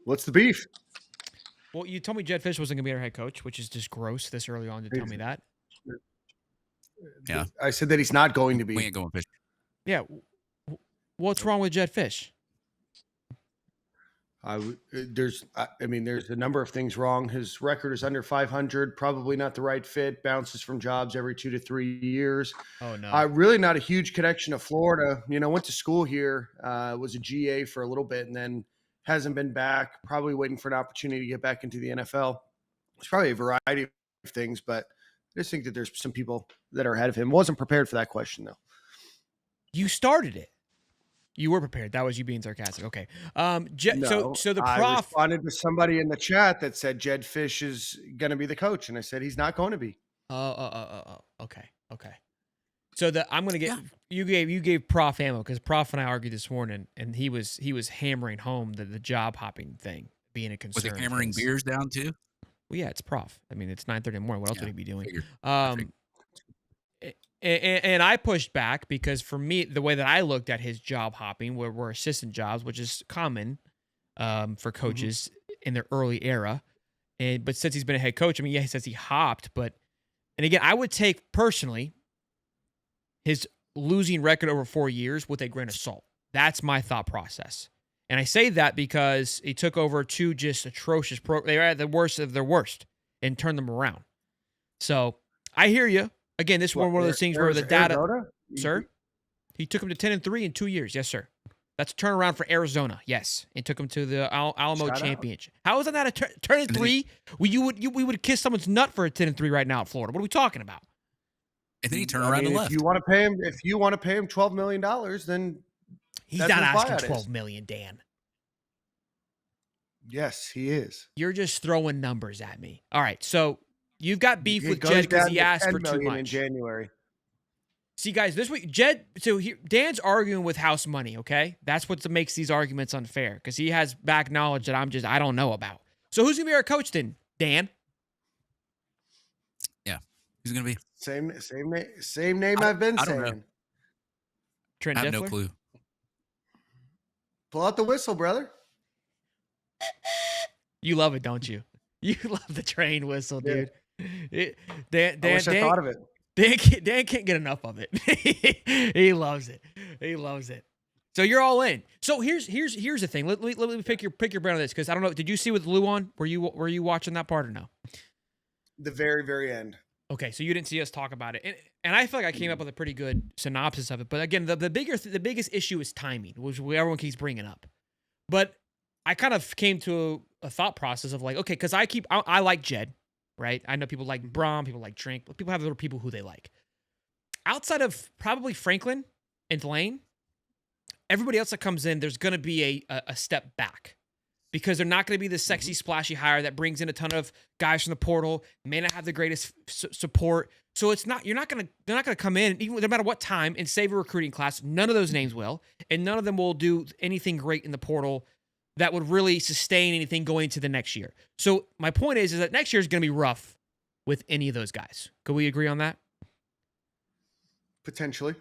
What's the beef? Well, you told me Jed Fisch wasn't going to be our head coach, which is just gross this early on to tell me that. Yeah. I said that he's not going to be. We ain't going Fisch. Yeah. What's wrong with Jed Fisch? There's a number of things wrong. His record is under 500, probably not the right fit, bounces from jobs every 2 to 3 years. Oh, no. Really not a huge connection to Florida. Went to school here, was a GA for a little bit, and then hasn't been back, probably waiting for an opportunity to get back into the NFL. It's probably a variety of things, but I just think that there's some people that are ahead of him. Wasn't prepared for that question, though. You started it. You were prepared. That was you being sarcastic. Okay. So the I prof responded to somebody in the chat that said Jed Fisch is going to be the coach, and I said he's not going to be. Okay. So I'm going to get you gave Prof ammo because Prof and I argued this morning, and he was hammering home the job hopping thing being a concern. Was he hammering beers down too? Well, yeah, it's Prof. I mean, it's 9:30 in the morning. What else would he be doing? Figured. And I pushed back because for me, the way that I looked at his job hopping were assistant jobs, which is common for coaches in their early era. But since he's been a head coach, I mean, yeah, he says he hopped, and again, I would take personally his losing record over 4 years with a grain of salt. That's my thought process. And I say that because he took over two just atrocious they were at the worst of their worst and turned them around. So I hear you. Again, this is one of those things where the data, Arizona? sir, he took him to 10-3 in 2 years. Yes, sir. That's a turnaround for Arizona. Yes, and took him to the Alamo Championship. How is that not a turn in 3? We would kiss someone's nut for a 10-3 right now at Florida. What are we talking about? And then he turned around and left. If you want to pay him $12 million, then he's not asking $12 million, Dan. Yes, he is. You're just throwing numbers at me. All right, so you've got beef with Jed because he asked for too much in January. See, guys, this week Dan's arguing with house money. Okay, that's what makes these arguments unfair because he has back knowledge that I don't know about. So who's gonna be our coach then, Dan? Yeah, who's gonna be same name I've been saying. Know. Trent I have Dilfer? no clue. Pull out the whistle, brother. You love it, don't you? You love the train whistle, dude. I wish I thought of it. Dan can't get enough of it. He loves it. He loves it. So you're all in. So here's the thing. Let me pick your brain on this because I don't know. Did you see with Lou on? Were you watching that part or no? The very, very end. Okay, so you didn't see us talk about it, and I feel like I came up with a pretty good synopsis of it. But again, the biggest issue is timing, which everyone keeps bringing up. But I kind of came to a thought process of like, okay, because I like Jed, right? I know people like Brom, people like Trink, but people have other people who they like. Outside of probably Franklin and Lane, everybody else that comes in, there's going to be a step back. Because they're not going to be the sexy, splashy hire that brings in a ton of guys from the portal, may not have the greatest support. So they're not going to come in, even no matter what time, and save a recruiting class. None of those names will. And none of them will do anything great in the portal that would really sustain anything going into the next year. So my point is that next year is going to be rough with any of those guys. Could we agree on that? Potentially.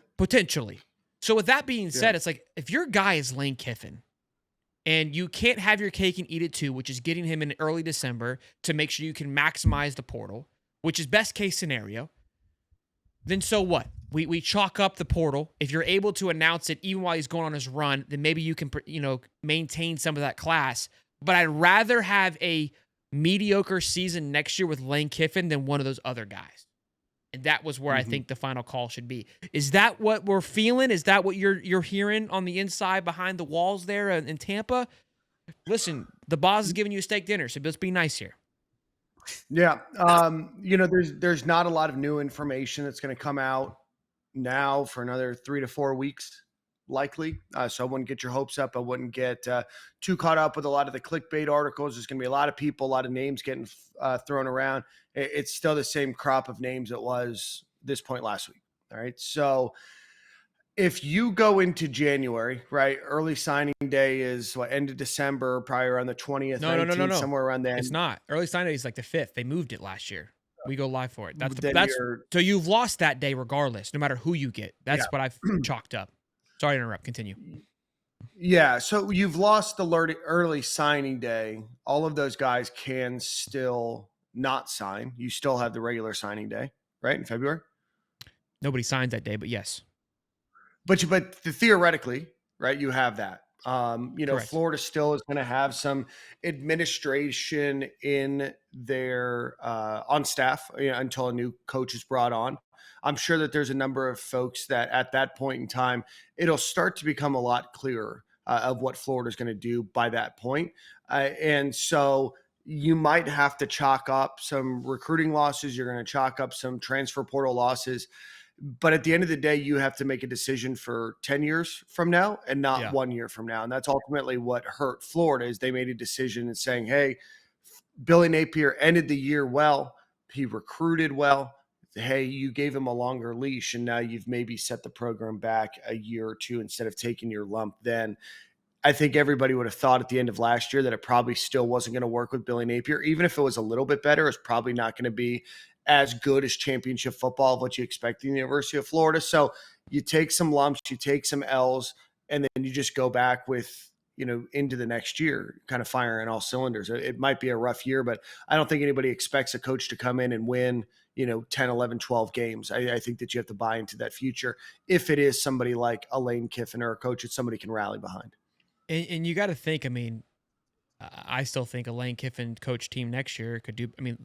So with that being said, it's like if your guy is Lane Kiffin, and you can't have your cake and eat it too, which is getting him in early December to make sure you can maximize the portal, which is best case scenario, then so what? We chalk up the portal. If you're able to announce it even while he's going on his run, then maybe you can maintain some of that class. But I'd rather have a mediocre season next year with Lane Kiffin than one of those other guys. And that was where I think the final call should be. Is that what we're feeling? Is that what you're hearing on the inside behind the walls there in Tampa? Listen, the boss is giving you a steak dinner, so let's be nice here. Yeah. There's not a lot of new information that's going to come out now for another 3 to 4 weeks, likely. So I wouldn't get your hopes up. I wouldn't get too caught up with a lot of the clickbait articles. There's going to be a lot of people, a lot of names getting thrown around. It's still the same crop of names it was this point last week. All right. So if you go into January, right, early signing day is end of December, probably around the 20th, No. somewhere around then. It's not. Early signing day is like the 5th. They moved it last year. We go live for it. So you've lost that day regardless, no matter who you get. That's what I've chalked up. Sorry to interrupt. Continue. Yeah, so you've lost the early signing day. All of those guys can still not sign. You still have the regular signing day, right, in February? Nobody signs that day, but yes, But theoretically, right, you have that. correct. Florida still is going to have some administration in their on staff, until a new coach is brought on. I'm sure that there's a number of folks that at that point in time, it'll start to become a lot clearer of what Florida is going to do by that point. And so you might have to chalk up some recruiting losses. You're going to chalk up some transfer portal losses, but at the end of the day, you have to make a decision for 10 years from now and not Yeah. 1 year from now. And that's ultimately what hurt Florida is they made a decision and saying, hey, Billy Napier ended the year well. He recruited well. Hey, you gave him a longer leash, and now you've maybe set the program back a year or two instead of taking your lump then. I think everybody would have thought at the end of last year that it probably still wasn't going to work with Billy Napier. Even if it was a little bit better, it's probably not going to be as good as championship football of what you expect in the University of Florida. So you take some lumps, you take some L's, and then you just go back with, into the next year, kind of firing all cylinders. It might be a rough year, but I don't think anybody expects a coach to come in and win, 10, 11, 12 games. I think that you have to buy into that future if it is somebody like a Lane Kiffin or a coach that somebody can rally behind. And you got to think, I mean, I still think a Lane Kiffin coach team next year could do. I mean,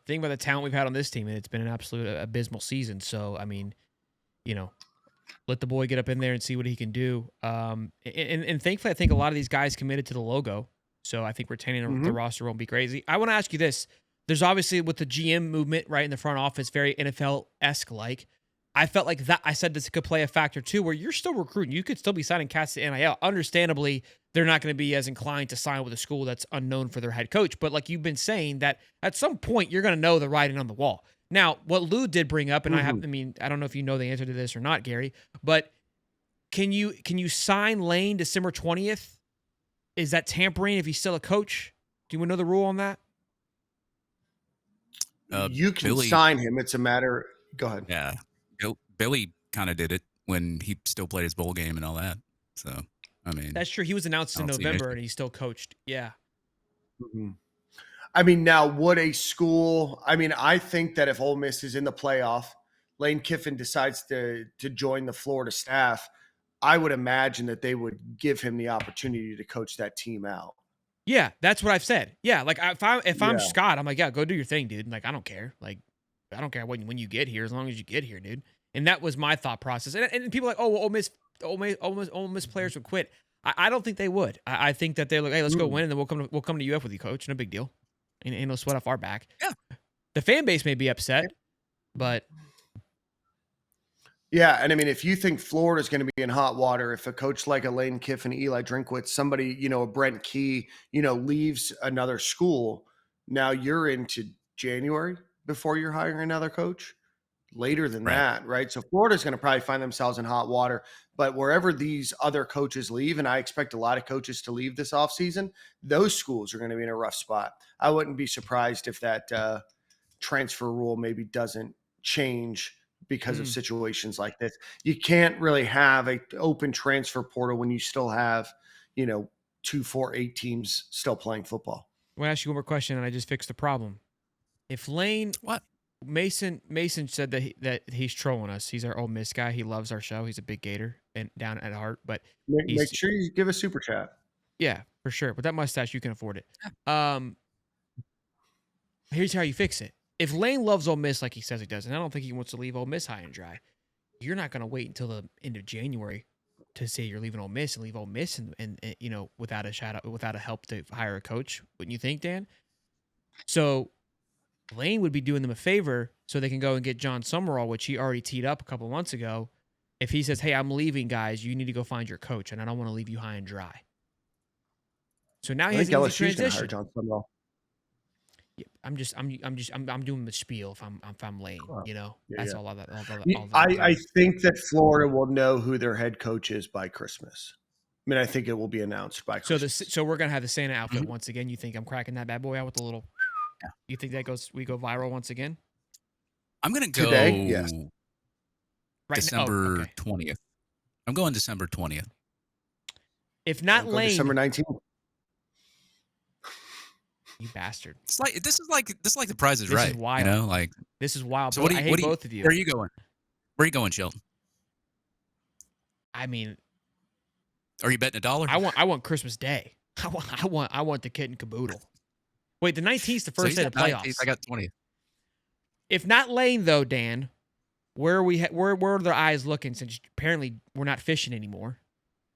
think about the talent we've had on this team, and it's been an absolute abysmal season. So, I mean, let the boy get up in there and see what he can do. And thankfully, I think a lot of these guys committed to the logo. So I think retaining the roster won't be crazy. I want to ask you this. There's obviously with the GM movement right in the front office, very NFL-esque like. I felt like that. I said this could play a factor too, where you're still recruiting. You could still be signing cats to NIL. Understandably, they're not going to be as inclined to sign with a school that's unknown for their head coach. But like you've been saying, that at some point you're going to know the writing on the wall. Now, what Lou did bring up, and I don't know if you know the answer to this or not, Gary, but can you sign Lane December 20th? Is that tampering if he's still a coach? Do you know the rule on that? You can Billy, sign him. It's a matter. Go ahead. yeah, Billy kind of did it when he still played his bowl game and all that. So, I mean, That's true. He was announced I in don't see an November issue. and he still coached. Yeah. Mhm. I mean, now would a school? I mean, I think that if Ole Miss is in the playoff, Lane Kiffin decides to join the Florida staff, I would imagine that they would give him the opportunity to coach that team out. Yeah, that's what I've said. Yeah, like if I'm Yeah. Scott, I'm like, yeah, go do your thing, dude. Like I don't care. Like I don't care when you get here, as long as you get here, dude. And that was my thought process. And people are like, oh, well, Ole Miss players would quit. I don't think they would. I think that they're like, hey, let's go win, and then we'll come to UF with you, coach. No big deal. Ain't no sweat off our back. Yeah. The fan base may be upset, but Yeah, and I mean, if you think Florida's going to be in hot water, if a coach like a Lane Kiffin, Eli Drinkwitz, somebody, a Brent Key, leaves another school, now you're into January before you're hiring another coach. Later than Right. that, right? So Florida's going to probably find themselves in hot water. But wherever these other coaches leave, and I expect a lot of coaches to leave this offseason, those schools are going to be in a rough spot. I wouldn't be surprised if that transfer rule maybe doesn't change because of situations like this. You can't really have an open transfer portal when you still have, 2, 4, 8 teams still playing football. I'm gonna ask you one more question, and I just fixed the problem. If Lane What? Mason said that he's trolling us. He's our Ole Miss guy. He loves our show. He's a big Gator and down at heart. But Make sure you give a super chat. yeah, for sure. With that mustache, you can afford it. Here's how you fix it. If Lane loves Ole Miss like he says he does, and I don't think he wants to leave Ole Miss high and dry, you're not gonna wait until the end of January to say you're leaving Ole Miss and leave Ole Miss and without a shout out, without a help to hire a coach. Wouldn't you think, Dan? So Lane would be doing them a favor so they can go and get John Summerall, which he already teed up a couple months ago. If he says, hey, I'm leaving, guys, you need to go find your coach, and I don't want to leave you high and dry. So now he has an easy transition. John Summerall. Yeah, I'm doing the spiel if I'm Lane, That's all that. I think that Florida will know who their head coach is by Christmas. I mean, I think it will be announced by Christmas. So we're gonna have the Santa outfit once again. You think I'm cracking that bad boy out with the little? Yeah. You think we go viral once again? I'm gonna go Today? Yes. December 20th. I'm going December 20th. If not Go Lane, December 19th. you bastard. It's like this is like the Price is This is Right. wild. You know, like This is wild. so. What do you? I hate both of you. Where are you going? Where are you going, Shelton? I mean, Are you betting $1? I want Christmas Day. I want the kit and caboodle. Wait, the 19th is the first he's day of got the 19th, playoffs. I got 20th. If not Lane though, Dan, where are their eyes looking? Since apparently we're not fishing anymore.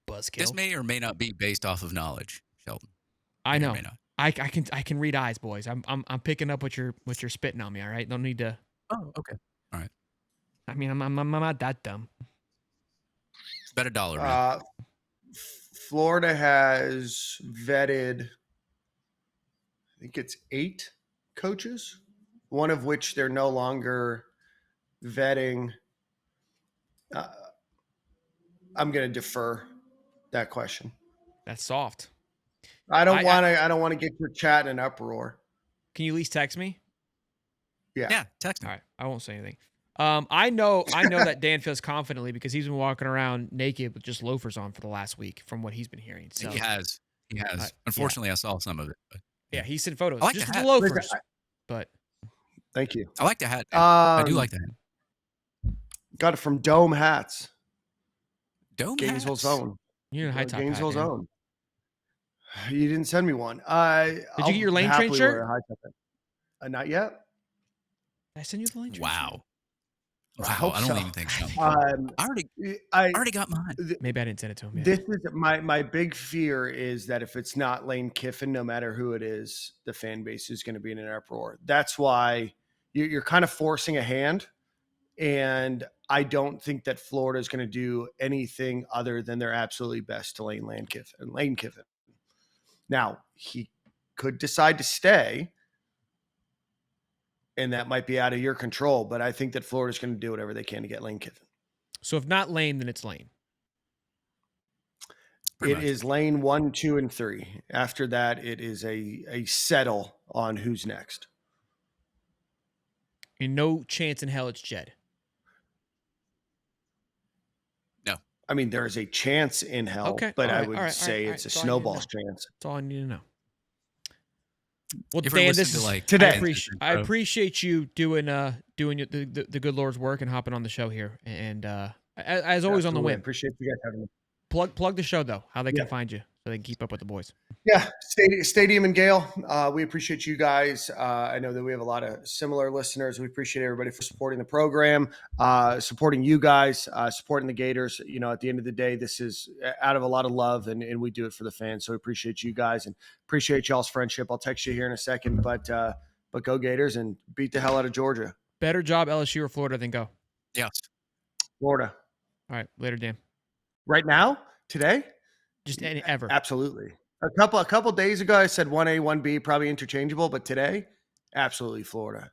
Buzzkill. This may or may not be based off of knowledge, Shelton. I May or know. may not. I can read eyes, boys. I'm picking up what you're spitting on me. All right, don't need to. Oh, okay. All right. I mean, I'm not that dumb. Bet $1, man. Florida has vetted, I think it's 8 coaches, one of which they're no longer vetting. I'm going to defer that question. That's soft. I don't want to get your chat in an uproar. Can you at least text me? Yeah, text me. All right, I won't say anything. I know that Dan feels confidently because he's been walking around naked with just loafers on for the last week, from what he's been hearing. So He has. Unfortunately, I saw some of it. But yeah, he sent photos I like just the the hat. loafers. Listen, But Thank you. I like the hat. I do like the hat. Got it from Dome Hats. Dome Gainesville's hats. own. you know, Hightop hat, Gainesville's Dan. own. You didn't send me one. Did you get your Lane Train shirt? Not yet. Did I send you the Lane Train Wow. I Wow. hope I don't so. even think so. I I already got mine. shirt? Maybe I didn't send it to him. Yeah. This is my big fear is that if it's not Lane Kiffin, no matter who it is, the fan base is going to be in an uproar. That's why you're kind of forcing a hand, and I don't think that Florida is going to do anything other than their absolutely best to Lane Kiffin. Now, he could decide to stay, and that might be out of your control, but I think that Florida's going to do whatever they can to get Lane Kiffin. So if not Lane, then it's Lane. Pretty It much. is Lane 1, 2, and 3. After that, it is a settle on who's next. And no chance in hell it's Jed. I mean, there is a chance in hell, Okay, but all I right, would all right, say all it's right. a That's all I need to snowball's know. chance. That's all I need to know. Well, If we Dan, listen this to, is like, today. I appreciate you doing the good Lord's work and hopping on the show here. And as always on the Absolutely. I whim. appreciate you guys having me. Plug the show though, how they Yeah. can find you so they can keep up with the boys. Yeah, Stadium and Gale. We appreciate you guys. I know that we have a lot of similar listeners. We appreciate everybody for supporting the program, supporting you guys, supporting the Gators. You know, at the end of the day, this is out of a lot of love, and we do it for the fans. So we appreciate you guys and appreciate y'all's friendship. I'll text you here in a second, but go Gators and beat the hell out of Georgia. Better job LSU or Florida than go. Yes. Florida. All right, later, Dan. Right now? Today? Just any ever. Absolutely. A couple days ago, I said 1A, 1B, probably interchangeable, but today, absolutely Florida.